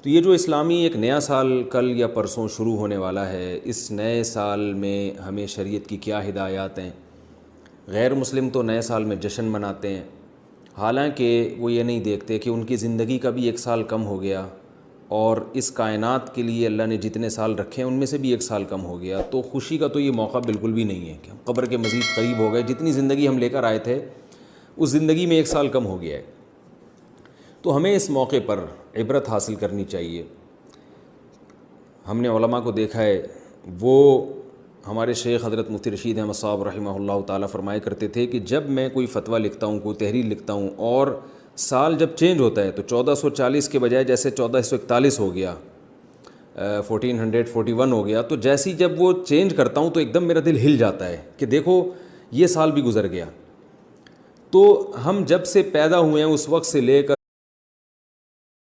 تو یہ جو اسلامی ایک نیا سال کل یا پرسوں شروع ہونے والا ہے، اس نئے سال میں ہمیں شریعت کی کیا ہدایات ہیں؟ غیر مسلم تو نئے سال میں جشن مناتے ہیں، حالانکہ وہ یہ نہیں دیکھتے کہ ان کی زندگی کا بھی ایک سال کم ہو گیا، اور اس کائنات کے لیے اللہ نے جتنے سال رکھے ہیں ان میں سے بھی ایک سال کم ہو گیا۔ تو خوشی کا تو یہ موقع بالکل بھی نہیں ہے کہ ہم قبر کے مزید قریب ہو گئے، جتنی زندگی ہم لے کر آئے تھے اس زندگی میں ایک سال کم ہو گیا ہے۔ تو ہمیں اس موقع پر عبرت حاصل کرنی چاہیے۔ ہم نے علماء کو دیکھا ہے، وہ ہمارے شیخ حضرت مفتی رشید احمد صاحب رحمہ اللہ تعالیٰ فرمایا کرتے تھے کہ جب میں کوئی فتویٰ لکھتا ہوں، کوئی تحریر لکھتا ہوں، اور سال جب چینج ہوتا ہے تو 1440 کے بجائے جیسے 1441 ہو گیا، 1441 ہو گیا، تو جیسی جب وہ چینج کرتا ہوں تو ایک دم میرا دل ہل جاتا ہے کہ دیکھو یہ سال بھی گزر گیا۔ تو ہم جب سے پیدا ہوئے ہیں اس وقت سے لے کر